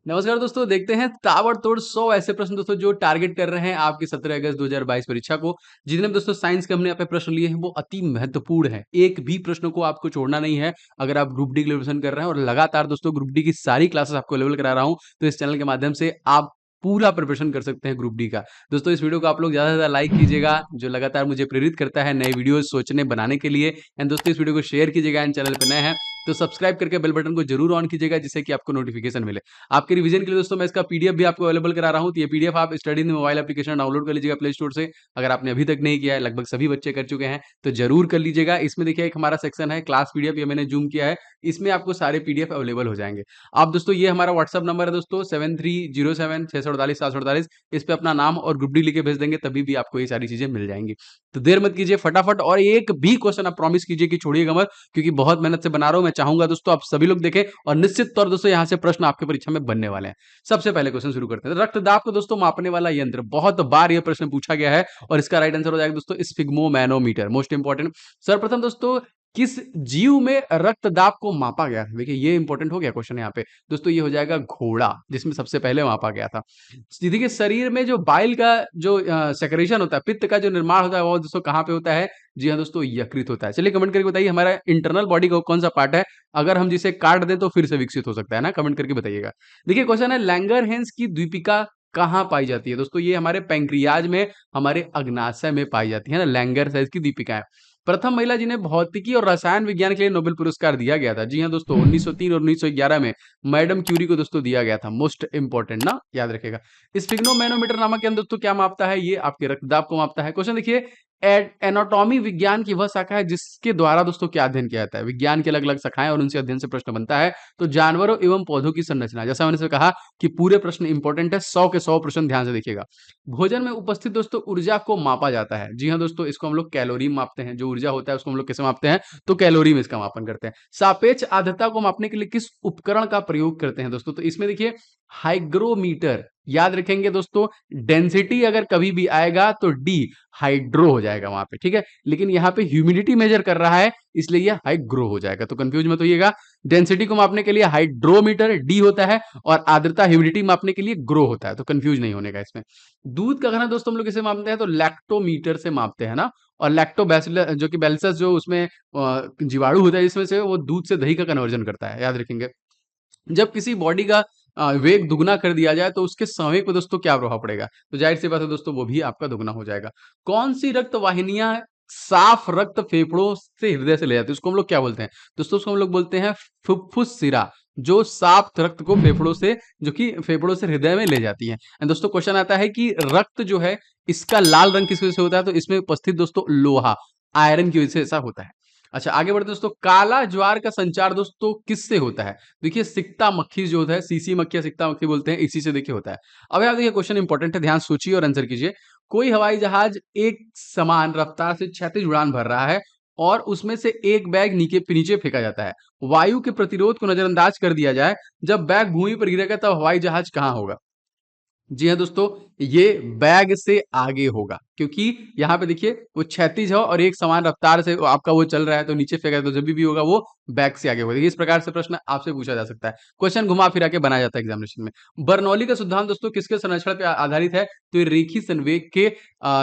नमस्कार दोस्तों, देखते हैं ताबड़तोड़ 100 ऐसे प्रश्न दोस्तों जो टारगेट कर रहे हैं आपकी 17 अगस्त 2022 परीक्षा को। जितने भी दोस्तों साइंस के हमने यहाँ पे प्रश्न लिए हैं वो अति महत्वपूर्ण है। एक भी प्रश्न को आपको छोड़ना नहीं है अगर आप ग्रुप डी के लिए प्रिपरेशन कर रहे हैं और लगातार दोस्तों ग्रुप डी की सारी क्लासेस आपको अवेलेबल करा रहा हूँ, तो इस चैनल के माध्यम से आप पूरा प्रिपरेशन कर सकते हैं ग्रुप डी का। दोस्तों इस वीडियो को आप लोग ज़्यादा से ज़्यादा लाइक कीजिएगा, जो लगातार मुझे प्रेरित करता है नए वीडियोज़ सोचने बनाने के लिए। एंड दोस्तों इस वीडियो को शेयर कीजिएगा एंड चैनल पे नए हैं तो सब्सक्राइब करके बेल बटन को जरूर ऑन कीजिएगा जिससे कि आपको नोटिफिकेशन मिले। आपके रिवीजन के लिए दोस्तों मैं इसका पीडीएफ भी आपको अवेलेबल करा रहा हूं, तो ये पीडीएफ आप study in mobile application download कर लीजिएगा प्ले स्टोर से। अगर आपने अभी तक नहीं किया है, लगभग सभी बच्चे कर चुके हैं, तो जरूर कर लीजिएगा। इसमें देखिए एक हमारा सेक्शन है क्लास पीडीएफ, ये मैंने जूम किया है, इसमें आपको सारे पीडीएफ अवेलेबल हो जाएंगे। आप दोस्तों ये हमारा व्हाट्सअप नंबर है दोस्तों 7307 648 इस पे अपना नाम और ग्रुप डी लिख के भेज देंगे, तभी भी आपको ये सारी चीजें मिल जाएंगी। तो देर मत कीजिए, फटाफट और एक भी क्वेश्चन आप प्रॉमिस कीजिए कि छोड़िएगा मत, क्योंकि बहुत मेहनत से बना रहा हूं। मैं चाहूंगा दोस्तों आप सभी लोग देखें और निश्चित तौर दोस्तों यहां से प्रश्न आपके परीक्षा में बनने वाले हैं। सबसे पहले क्वेश्चन शुरू करते हैं। रक्तदाब को दोस्तों मापने वाला यंत्र, बहुत बार यह प्रश्न पूछा गया है और इसका राइट आंसर हो जाएगा दोस्तों स्फिग्मोमैनोमीटर, मोस्ट इंपॉर्टेंट। सर्वप्रथम दोस्तों किस जीव में रक्तदाब को मापा गया था? देखिए ये इंपॉर्टेंट हो गया क्वेश्चन यहाँ पे दोस्तों, ये हो जाएगा घोड़ा, जिसमें सबसे पहले मापा गया था। देखिए शरीर में जो बाइल का जो सेक्रेशन होता है, पित्त का जो निर्माण होता है, वो दोस्तों कहाँ पे होता है? जी हाँ दोस्तों, यकृत होता है। चलिए कमेंट करके बताइए हमारा इंटरनल बॉडी का कौन सा पार्ट है, अगर हम जिसे काट दें तो फिर से विकसित हो सकता है ना, कमेंट करके बताइएगा। देखिए क्वेश्चन है लैंगरहेंस की द्वीपिका कहाँ पाई जाती है? दोस्तों ये हमारे पैंक्रियाज में, हमारे अग्नाशय में पाई जाती है ना, लैंगरहेंस की दीपिका है। प्रथम महिला जिन्हें भौतिकी और रसायन विज्ञान के लिए नोबेल पुरस्कार दिया गया था, जी हाँ दोस्तों 1903 और 1911 में मैडम क्यूरी को दोस्तों दिया गया था। मोस्ट इंपॉर्टेंट ना, याद रखेगा। स्फिग्नोमैनोमीटर नामक यंत्र दोस्तों क्या मापता है? ये आपके रक्तदाब को मापता है। क्वेश्चन देखिए एनाटॉमी विज्ञान की वह शाखा है जिसके द्वारा दोस्तों क्या अध्ययन किया जाता है? विज्ञान की अलग अलग शाखाएं और उनसे अध्ययन से प्रश्न बनता है। तो जानवरों एवं पौधों की संरचना, जैसा मैंने से कहा कि पूरे प्रश्न इंपॉर्टेंट है, 100 के 100 प्रश्न ध्यान से देखिएगा। भोजन में उपस्थित दोस्तों ऊर्जा को मापा जाता है, जी हाँ दोस्तों इसको हम लोग कैलोरी मापते हैं। जो ऊर्जा होता है उसको हम लोग कैसे मापते हैं? तो कैलोरी में इसका मापन करते हैं। सापेक्ष आर्द्रता को मापने के लिए किस उपकरण का प्रयोग करते हैं दोस्तों? तो इसमें देखिए हाइग्रोमीटर, याद रखेंगे दोस्तों। डेंसिटी अगर कभी भी आएगा तो डी हाइड्रो हो जाएगा वहां पे, ठीक है। लेकिन यहाँ पे ह्यूमिडिटी मेजर कर रहा है इसलिए यह हाइग्रो हो जाएगा, तो कंफ्यूज मत होइएगा। डेंसिटी को मापने के लिए हाइड्रोमीटर डी होता है और आर्द्रता ह्यूमिडिटी मापने के लिए ग्रो होता है, तो कंफ्यूज नहीं होने का इसमें। दूध का घनत्व दोस्तों हम लोग किसे मापते हैं? तो लैक्टोमीटर से मापते हैं ना। और लैक्टोबैसिलस जो कि बेसिलस जो उसमें जीवाणु होता है इसमें से, वो दूध से दही का कन्वर्जन करता है, याद रखेंगे। जब किसी बॉडी का वेग दुगना कर दिया जाए तो उसके संवेग पे दोस्तों क्या प्रभाव पड़ेगा? तो जाहिर सी बात है दोस्तों वो भी आपका दुगना हो जाएगा। कौन सी रक्त वाहिनियां साफ रक्त फेफड़ों से हृदय से ले जाती है? उसको हम लोग क्या बोलते हैं दोस्तों? उसको हम लोग बोलते हैं फुफ्फुस सिरा, जो साफ रक्त को फेफड़ों से, जो कि फेफड़ों से हृदय में ले जाती है। एंड दोस्तों क्वेश्चन आता है कि रक्त जो है इसका लाल रंग किस वजह से होता है? तो इसमें उपस्थित दोस्तों लोहा, आयरन की वजह से ऐसा होता है। अच्छा आगे बढ़ते दोस्तों, काला ज्वार का संचार दोस्तों किससे होता है? देखिए सिकता मक्खी जो होता है, सीसी मक्खी या सिकता मक्खी बोलते हैं, इसी से देखिए होता है। अब यहाँ देखिए क्वेश्चन इंपॉर्टेंट है, ध्यान सोचिए और आंसर कीजिए। कोई हवाई जहाज एक समान रफ्तार से क्षैतिज उड़ान भर रहा है और उसमें से एक बैग नीचे नीचे फेंका जाता है। वायु के प्रतिरोध को नजरअंदाज कर दिया जाए, जब बैग भूमि पर गिरेगा तब हवाई जहाज कहाँ होगा? जी हाँ दोस्तों, ये बैग से आगे होगा, क्योंकि यहाँ पे देखिए वो क्षैतिज है और एक समान रफ्तार से आपका वो चल रहा है, तो नीचे फेंका है, तो जब भी होगा वो बैग से आगे होगा। देखिए इस प्रकार से प्रश्न आपसे पूछा जा सकता है। क्वेश्चन घुमा फिरा के बनाया जाता है एग्जामिनेशन में। बर्नौली का सिद्धांत दोस्तों किसके संरक्षण पे आधारित है? तो ये रेखी संवेग के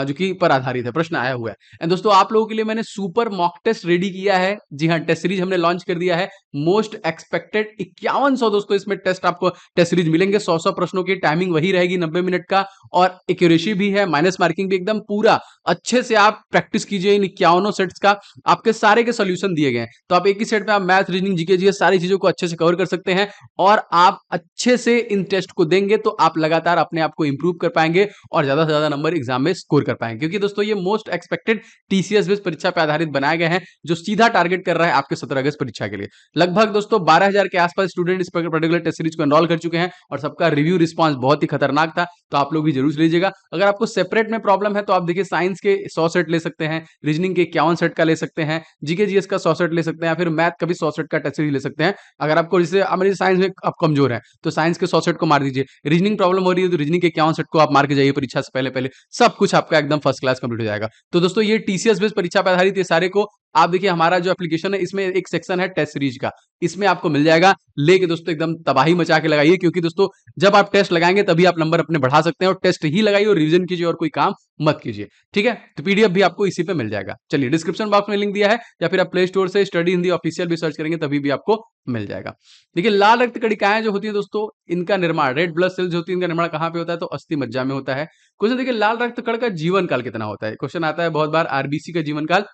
जो कि पर आधारित है, प्रश्न आया हुआ है। एंड दोस्तों आप लोगों के लिए मैंने सुपर मॉक टेस्ट रेडी किया है, जी हाँ टेस्ट सीरीज हमने लॉन्च कर दिया है। मोस्ट एक्सपेक्टेड 5100 दोस्तों इसमें टेस्ट आपको टेस्ट सीरीज मिलेंगे। 100 प्रश्नों की टाइमिंग वही रहेगी 90 मिनट का, और एक्यूरेसी भी है, माइनस मार्किंग भी एकदम पूरा अच्छे से आप प्रैक्टिस कीजिए। इन 51 सेट्स का आपके सारे के सोल्यूशन दिए गए हैं, तो आप एक ही सेट में आप मैथ रीजनिंग जीके जीएस सारी चीजों को अच्छे से कवर कर सकते हैं। और आप अच्छे से इन टेस्ट को देंगे तो आप लगातार अपने आप को इंप्रूव कर पाएंगे और ज्यादा से ज्यादा नंबर एग्जाम में स्कोर कर पाएंगे, क्योंकि दोस्तों ये मोस्ट एक्सपेक्टेड टीसीएस बेस्ड परीक्षा पर आधारित बनाए गए हैं, जो सीधा टारगेट कर रहा है आपके 17 अगस्त परीक्षा के लिए। लगभग दोस्तों 12,000 के आसपास स्टूडेंट इस पर्टिकुलर टेस्ट सीरीज को एनरोल कर चुके हैं और सबका रिव्यू रिस्पांस बहुत ही खतरनाक था, तो आप लोग भी जरूर लीजिएगा। अगर आपको सेपरेट में प्रॉब्लम है तो आप देखिए साइंस के 100 सेट ले सकते हैं, रीजनिंग के 51 सेट का ले सकते हैं, जीके जीएस का 100 सेट ले सकते हैं, फिर मैथ का भी 100 सेट का टेस्ट सीरीज ले सकते हैं। अगर आपको जैसे मेरी साइंस में आप कमजोर है तो साइंस के 100 सेट को मार दीजिए, रीजनिंग प्रॉब्लम हो रही है तो रीजनिंग के 51 सेट को आप मार के जाइए परीक्षा से पहले पहले, सब कुछ आपका एकदम फर्स्ट क्लास कंप्लीट हो जाएगा। तो दोस्तों ये टीसीएस बेस्ड परीक्षा पर आधारित ये सारे को आप देखिए हमारा जो एप्लीकेशन है इसमें एक सेक्शन है टेस्ट सीरीज का, इसमें आपको मिल जाएगा। लेके दोस्तों एकदम तबाही मचा के लगाइए, क्योंकि दोस्तों जब आप टेस्ट लगाएंगे तभी आप नंबर अपने बढ़ा सकते हैं, और टेस्ट ही लगाइए और रिवीजन कीजिए और कोई काम मत कीजिए, ठीक है। तो पीडीएफ भी आपको इसी पे मिल जाएगा। चलिए डिस्क्रिप्शन बॉक्स में लिंक दिया है, या फिर आप प्ले स्टोर से स्टडी हिंदी ऑफिशियल भी सर्च करेंगे तभी भी आपको मिल जाएगा। देखिए लाल रक्त कणिकाएं जो होती है दोस्तों, इनका निर्माण, रेड ब्लड सेल्स होती है, इनका निर्माण कहां पे होता है? तो अस्थि मज्जा में होता है। क्वेश्चन देखिए लाल रक्त कण का जीवन काल कितना होता है? क्वेश्चन आता है बहुत बार, आरबीसी का जीवन काल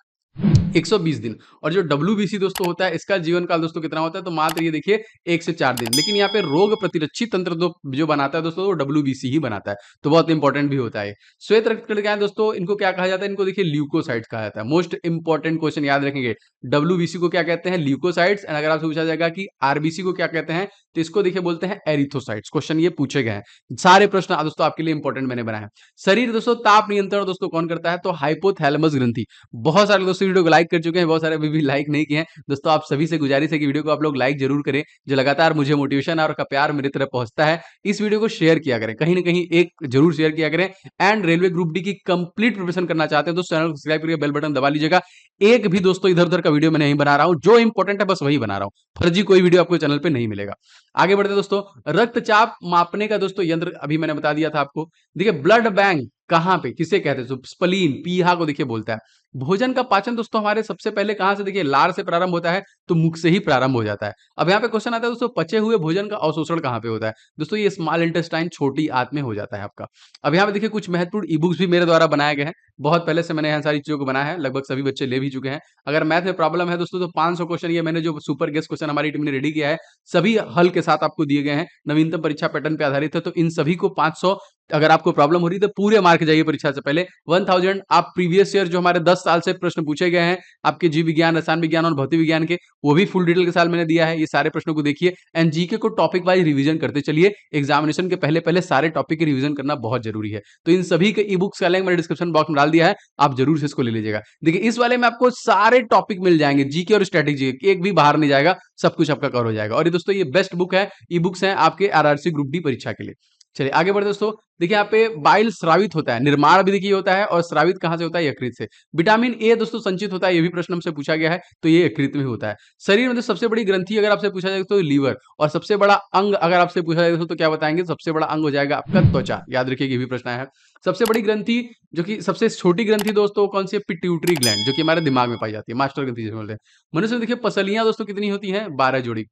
120 दिन, और जो डब्ल्यूबीसी दोस्तों होता है इसका जीवन काल दोस्तों कितना होता है? तो मात्र ये देखिए 1 से 4 दिन। लेकिन यहाँ पे रोग प्रतिरक्षी तंत्र जो बनाता है दोस्तों, वो डब्ल्यूबीसी ही बनाता है, तो बहुत इंपॉर्टेंट भी होता है। श्वेत रक्त कणिकाएं दोस्तों, इनको क्या कहा जाता है? इनको देखिए ल्यूकोसाइट्स कहा जाता है। मोस्ट इंपॉर्टेंट क्वेश्चन याद रखेंगे, डब्ल्यूबीसी को क्या कहते हैं? ल्यूकोसाइट्स। एंड अगर आपसे पूछा जाएगा कि आरबीसी को क्या कहते हैं, तो इसको देखिए बोलते हैं एरिथोसाइट्स। क्वेश्चन ये पूछे गए हैं, सारे प्रश्न दोस्तों आपके लिए इंपॉर्टेंट मैंने बनाए हैं। शरीर दोस्तों ताप नियंत्रण दोस्तों कौन करता है? तो हाइपोथैलेमस ग्रंथि। बहुत सारे दोस्तों वीडियो को लाइक कर चुके हैं, बहुत सारे अभी भी लाइक नहीं किए हैं। दोस्तों आप सभी से गुजारिश है कि वीडियो को आप लोग लाइक जरूर करें, जो लगातार मुझे मोटिवेशन और का प्यार मेरी तरफ पहुंचता है। इस वीडियो को शेयर किया करें, कहीं ना कहीं एक जरूर शेयर किया करें। एंड रेलवे ग्रुप डी की कंप्लीट प्रिपरेशन करना चाहते हैं तो चैनल को सब्सक्राइब करके बेल बटन दबा लीजिएगा। एक भी दोस्तों इधर उधर का वीडियो मैं नहीं बना रहा हूं, जो इंपॉर्टेंट है बस वही बना रहा हूं, फर्जी कोई वीडियो आपको चैनल पे नहीं मिलेगा। आगे बढ़ते दोस्तों, रक्तचाप मापने का दोस्तों यंत्र अभी मैंने बता दिया था आपको। देखिए ब्लड बैंक कहां पे किसे कहते हैं? स्प्लीन, पीहा को देखिए बोलता है। भोजन का पाचन दोस्तों हमारे सबसे पहले कहां से? देखिए लार से प्रारंभ होता है, तो मुख से ही प्रारंभ हो जाता है। अब यहाँ पे क्वेश्चन आता है दोस्तों, पचे हुए भोजन का अवशोषण कहां पे होता है? दोस्तों ये स्मॉल इंटेस्टाइन, छोटी आंत में हो जाता है आपका। अब यहाँ पे देखिए कुछ महत्वपूर्ण ई बुक्स भी मेरे द्वारा बनाए गए हैं, बहुत पहले से मैंने यहाँ सारी चीजों को बनाया है, लगभग सभी बच्चे ले भी चुके हैं। अगर मैथ में प्रॉब्लम है दोस्तों तो 500 क्वेश्चन ये मैंने जो सुपर गेस्ट क्वेश्चन हमारी टीम ने रेडी किया है, सभी हल के साथ आपको दिए गए हैं, नवीनतम परीक्षा पैटर्न पे आधारित है। तो इन सभी को 500, अगर आपको प्रॉब्लम हो रही है तो पूरे मार्क जाइए परीक्षा से पहले। 1000 आप प्रीवियस ईयर जो हमारे 10 साल से प्रश्न पूछे गए हैं आपके जीव विज्ञान, रसायन विज्ञान और भौतिक विज्ञान के, वो भी फुल डिटेल के साथ मैंने दिया है। ये सारे प्रश्नों को देखिए एंड जीके को टॉपिक वाइज रिवीजन करते चलिए। एग्जामिनेशन के पहले पहले सारे टॉपिक की रिवीजन करना बहुत जरूरी है। तो इन सभी के ई बुक्स का लिंक मैंने डिस्क्रिप्शन बॉक्स में डाल दिया है, आप जरूर से इसको ले लीजिएगा। देखिए इस वाले में आपको सारे टॉपिक मिल जाएंगे, जीके और स्ट्रेटेजी, एक भी बाहर नहीं जाएगा, सब कुछ आपका कवर हो जाएगा। और ये दोस्तों ये बेस्ट बुक है, ई बुक्स हैं आपके आरआरसी ग्रुप डी परीक्षा के लिए। चलिए आगे बढ़ते दोस्तों, देखिए यहाँ पे बाइल स्रावित होता है, निर्माण भी देखिए होता है, और स्रावित कहां से होता है? यकृत से। विटामिन ए दोस्तों संचित होता है, ये भी प्रश्न हमसे पूछा गया है, तो ये यकृत में होता है। शरीर में जो सबसे बड़ी ग्रंथि अगर आपसे पूछा जाए तो लीवर, और सबसे बड़ा अंग अगर आपसे पूछा जाए तो क्या बताएंगे? सबसे बड़ा अंग हो जाएगा आपका त्वचा। याद रखिए ये भी प्रश्न है। सबसे बड़ी ग्रंथि जो कि सबसे छोटी ग्रंथि दोस्तों कौन सी है? पिट्यूटरी ग्लैंड, जो कि हमारे दिमाग में पाई जाती है, मास्टर ग्रंथि जिसे बोलते हैं। मनुष्य में देखिए पसलियां दोस्तों कितनी होती हैं? 12 जोड़ी।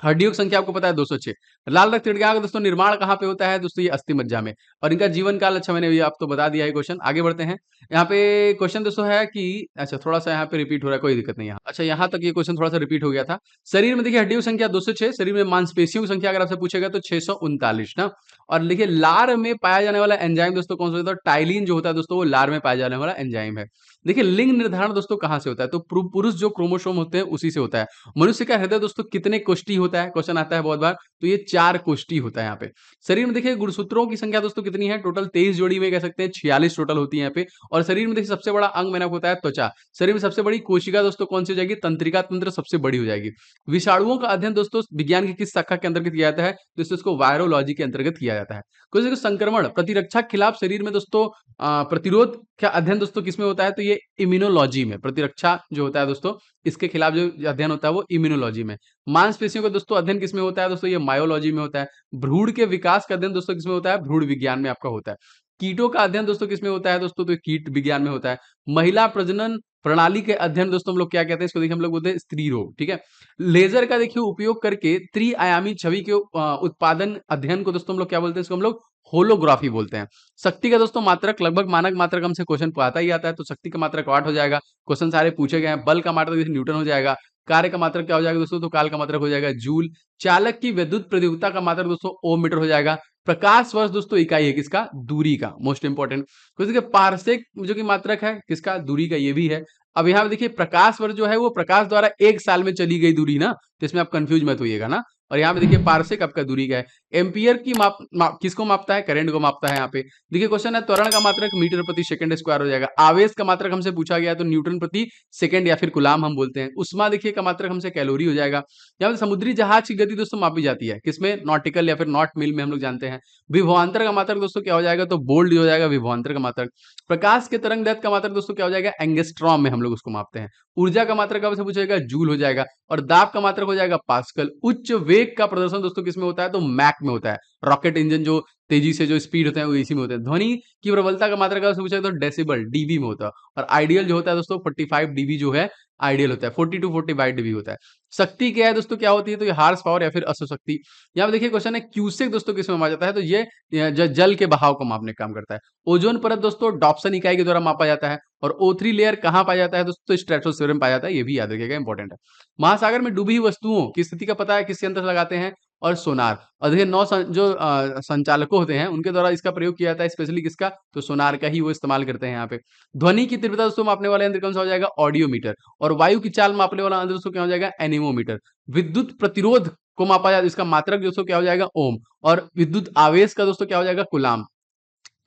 हड्डियों की संख्या आपको पता है 206। लाल रक्त कणिका का दोस्तों निर्माण कहाँ पे होता है? दोस्तों ये अस्थि मज्जा में। और इनका जीवन काल, अच्छा मैंने अभी आपको बता दिया है क्वेश्चन। आगे बढ़ते हैं, यहाँ पे क्वेश्चन दोस्तों है कि, अच्छा थोड़ा सा यहाँ पे रिपीट हो रहा है, कोई दिक्कत नहीं है। अच्छा यहाँ तक ये क्वेश्चन थोड़ा सा रिपीट हो गया था। शरीर में देखिए हड्डियों की संख्या 206, शरीर में मांसपेशियों की संख्या अगर आपसे पूछेगा तो 639 ना। और देखिए लार में पाया जाने वाला एंजाइम दोस्तों कौन सा होता है? टाइलिन जो होता है दोस्तों, वो लार में पाया जाने वाला एंजाइम है। देखिए लिंग निर्धारण दोस्तों कहां से होता है? तो पुरुष जो क्रोमोसोम होते हैं उसी से होता है। मनुष्य का हृदय दोस्तों कितने कोष्ठी होता है? क्वेश्चन आता है बहुत बार, तो ये 4 कोष्ठी होता है यहाँ पे। शरीर में देखिए गुणसूत्रों की संख्या दोस्तों कितनी है? टोटल 23 जोड़ी में कह सकते हैं, 46 टोटल होती है यहाँ पे। और शरीर में देखिए सबसे बड़ा अंग मैंने आपको बताया त्वचा। शरीर में सबसे बड़ी कोशिका दोस्तों कौन सी हो जाएगी? तंत्रिका तंत्र सबसे बड़ी हो जाएगी। विषाणुओं का अध्ययन दोस्तों विज्ञान की किस शाखा के अंतर्गत किया जाता है? दोस्तों इसको वायरोलॉजी के अंतर्गत किया जाता है। कुछ देखो संक्रमण प्रतिरक्षा के खिलाफ शरीर में दोस्तों प्रतिरोध का अध्ययन दोस्तों किसमें होता है? तो ये इम्यूनोलॉजी में। प्रतिरक्षा जो होता है दोस्तों, इसके खिलाफ जो अध्ययन होता है वो इम्यूनोलॉजी में। मांसपेशियों का दोस्तों अध्ययन किसमें होता है? दोस्तों ये मायोलॉजी में होता है। भ्रूण के विकास का अध्ययन दोस्तों किसमें होता है? भ्रूण विज्ञान में आपका होता है। कीटों का अध्ययन दोस्तों किसमें होता है? दोस्तों तो कीट विज्ञान में होता है। महिला प्रजनन प्रणाली के अध्ययन दोस्तों हम लोग क्या कहते हैं? इसको देखिए हम लोग बोलते हैं स्त्री रोग, ठीक है। लेजर का देखिए उपयोग करके त्रिआयामी छवि के उत्पादन अध्ययन को दोस्तों हम लोग क्या बोलते हैं? इसको हम लोग होलोग्राफी बोलते हैं। शक्ति का दोस्तों मात्रक, लगभग मानक मात्रक हमसे क्वेश्चन आता ही आता है, तो शक्ति का मात्रक वाट हो जाएगा, क्वेश्चन सारे पूछे गए हैं। बल का मात्रक जैसे न्यूटन हो जाएगा। कार्य का मात्रक क्या हो जाएगा दोस्तों? तो काल का मात्रक हो जाएगा जूल। चालक की विद्युत प्रतियोगिता का मात्रक दोस्तों ओम मीटर हो जाएगा। प्रकाश वर्ष दोस्तों इकाई है किसका? दूरी का, मोस्ट इंपॉर्टेंट। देखिए पारसेक जो की मात्रक है किसका? दूरी का, ये भी है। अब यहाँ पे देखिए प्रकाश वर्ष जो है वो प्रकाश द्वारा 1 साल में चली गई दूरी ना, तो इसमें आप कंफ्यूज मत होइएगा ना। और यहाँ पे देखिए पारसेक आपका दूरी का है। एम्पियर की किसको मापता है? करंट को मापता है यहाँ पे। देखिए क्वेश्चन है त्वरण का मात्रक मीटर प्रति सेकंड स्क्वायर हो जाएगा। आवेश का मात्रक हमसे पूछा गया है तो न्यूटन प्रति सेकंड या फिर कूलाम हम बोलते हैं। उष्मा देखिए का मात्रक हमसे कैलोरी हो जाएगा। यहाँ पे समुद्री जहाज की गति दोस्तों मापी जाती है किसमें? नॉटिकल या फिर नॉट मिल में हम लोग जानते हैं। विभवांतर का मात्रक दोस्तों क्या हो जाएगा? तो बोल्ट हो जाएगा विभवांतर का मात्रक। प्रकाश के तरंग दैर्ध्य का मात्रक दोस्तों क्या हो जाएगा? एंगस्ट्रॉम में हम लोग उसको मापते हैं। ऊर्जा का मात्रक आपसे पूछेगा जूल हो जाएगा और दाब का मात्रक हो जाएगा पास्कल। उच्च वेग का प्रदर्शन दोस्तों किसमें होता है? तो मैक में होता है। रॉकेट इंजन जो तेजी से जो स्पीड होते हैं वो इसी में होते हैं। ध्वनि की प्रबलता का मात्रक आपसे पूछेगा तो डेसिबल डीबी में होता है और आइडियल जो होता है दोस्तों 45 डीबी जो है आइडियल होता है। 40 टू 45 डीबी होता है। शक्ति क्या है दोस्तों? क्या होती है? तो ये हार्स पावर या फिर अश्व शक्ति। यहाँ पे देखिए क्वेश्चन है क्यूसेक दोस्तों किसमें मापा जाता है? तो ये जल के बहाव को मापने का काम करता है। ओजोन परत दोस्तों डॉप्सन इकाई के द्वारा मापा जाता है और O3 लेयर कहाँ पाया जाता है दोस्तों? स्ट्रेटोस्फीयर में पाया जाता है। ये भी याद रखिएगा, इंपॉर्टेंट है। महासागर में डूबी हुई वस्तुओं की स्थिति का पता है किस यंत्र से लगाते हैं? और सोनार। और देखिए जो संचालकों होते हैं उनके द्वारा इसका प्रयोग किया जाता है, स्पेशली किसका? तो सोनार का ही वो इस्तेमाल करते हैं यहाँ पे। ध्वनि की तीव्रता दोस्तों मापने वाला यंत्र कौन सा हो जाएगा? ऑडियोमीटर। और वायु की चाल मापने वाला यंत्र दोस्तों क्या हो जाएगा? एनीमोमीटर। विद्युत प्रतिरोध को मापा जाए इसका मात्रक दोस्तों क्या हो जाएगा? ओम। और विद्युत आवेश का दोस्तों क्या हो जाएगा? कूलाम।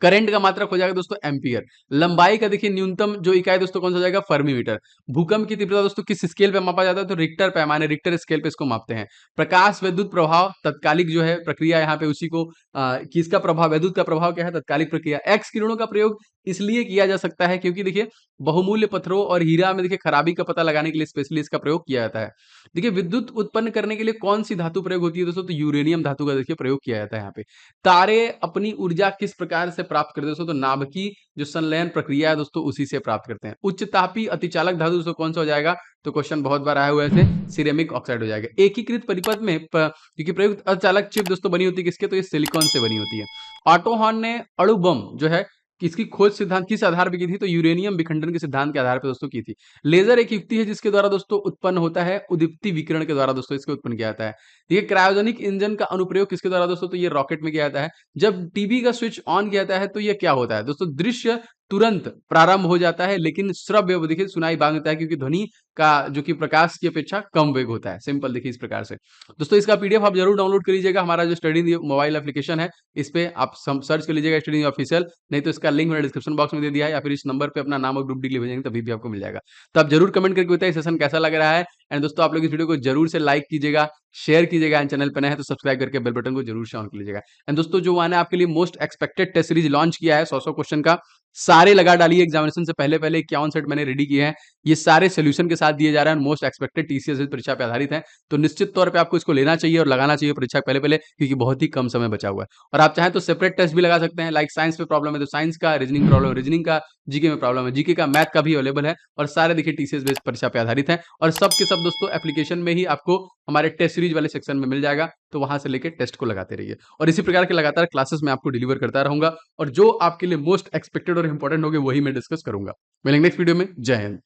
करंट का मात्रक हो जाएगा दोस्तों एम्पियर। लंबाई का देखिए न्यूनतम जो इकाई दोस्तों कौन सा हो जाएगा? फर्मीमीटर। भूकंप की तीव्रता दोस्तों किस स्केल पे मापा जाता है? तो रिक्टर पैमाने, रिक्टर स्केल पे इसको मापते हैं। प्रकाश विद्युत प्रभाव तत्कालिक जो है प्रक्रिया यहाँ पे उसी को किसका प्रभाव? विद्युत का प्रभाव क्या है? तत्कालिक प्रक्रिया। एक्स किरणों का प्रयोग इसलिए किया जा सकता है क्योंकि देखिए बहुमूल्य पत्थरों और हीरा में देखिए खराबी का पता लगाने के लिए स्पेशली इसका प्रयोग किया जाता है। देखिए विद्युत उत्पन्न करने के लिए कौन सी धातु प्रयोग होती है दोस्तों? तो यूरेनियम धातु का देखिए प्रयोग किया जाता है यहाँ पे। तारे अपनी ऊर्जा किस प्रकार से प्राप्त करते हैं दोस्तों? तो नाभिकीय जो संलयन प्रक्रिया है दोस्तों उसी से प्राप्त करते हैं। उच्च तापीय अतिचालक धातु दोस्तों कौन सा हो जाएगा? तो क्वेश्चन बहुत बार आया हुआ है ऐसे, सिरेमिक ऑक्साइड हो जाएगा। एकीकृत परिपथ में क्योंकि प्रयुक्त अर्धचालक चिप दोस्तों बनी होती है किसके? तो ये सिलिकॉन से बनी होती है। ऑटो हॉर्न ने अणु बम जो है किसकी खोज सिद्धांत किस आधार पर की थी? तो यूरेनियम विखंडन के सिद्धांत के आधार पर दोस्तों की थी। लेजर एक युक्ति है जिसके द्वारा दोस्तों उत्पन्न होता है उदीप्ति विकिरण के द्वारा दोस्तों इसको उत्पन्न किया जाता है। ये क्रायोजेनिक इंजन का अनुप्रयोग किसके द्वारा दोस्तों? तो ये रॉकेट में किया जाता है। जब टीवी का स्विच ऑन किया जाता है तो ये क्या होता है दोस्तों? दृश्य तुरंत प्रारंभ हो जाता है लेकिन श्रव्य वो देखिए सुनाई बाद में देता है क्योंकि ध्वनि का जो कि प्रकाश की अपेक्षा कम वेग होता है। सिंपल देखिए इस प्रकार से। दोस्तों इसका पीडीएफ आप जरूर डाउनलोड कर लीजिएगा। हमारा जो स्टडी मोबाइल एप्लीकेशन है इस पे आप सर्च कर लीजिएगा स्टडी ऑफिशियल, नहीं तो इसका लिंक मैंने डिस्क्रिप्शन बॉक्स में दे दिया है या फिर इस नंबर पे अपना नाम और ग्रुप डी भेजेंगे तभी भी आपको मिल जाएगा। तो आप जरूर कमेंट करके बताइए सेशन कैसा लग रहा है। एंड दोस्तों आप लोग इस वीडियो को जरूर से लाइक कीजिएगा, शेयर कीजिएगा। एंड चैनल पर नए हैं तो सब्सक्राइब करके बेल बटन को जरूर से ऑन कर लीजिएगा। एंड दोस्तों जो मैंने आपके लिए most expected test series launch किया है 100 क्वेश्चन का, सारे लगा डालिए एग्जामिनेशन से पहले 51 सेट मैंने रेडी किए हैं। ये सारे सोल्यूशन के साथ दिए जा रहे हैं, मोस्ट एक्सपेक्टेड टीसीएस परीक्षा पे आधारित हैं। तो निश्चित तौर पे आपको इसको लेना चाहिए और लगाना चाहिए परीक्षा के पहले क्योंकि बहुत ही कम समय बचा हुआ है। और आप चाहें तो सेपरेट टेस्ट भी लगा सकते हैं। लाइक साइंस पे प्रॉब्लम है तो साइंस का, रीजनिंग प्रॉब्लम है रीजनिंग का, जीके में प्रॉब्लम है जीके का, मैथ का भी अवेलेबल है। और सारे देखिए टीसीएस बेस्ड परीक्षा पे आधारित है और सब के सब दोस्तों एप्लीकेशन में ही आपको हमारे टेस्ट सीरीज वाले सेक्शन में मिल जाएगा। तो वहां से लेकर टेस्ट को लगाते रहिए और इसी प्रकार के लगातार क्लासेस में आपको डिलीवर करता रहूंगा और जो आपके लिए मोस्ट एक्सपेक्टेड और इंपॉर्टेंट होंगे वही मैं डिस्कस करूंगा। मिलेंगे नेक्स्ट वीडियो में। जय हिंद।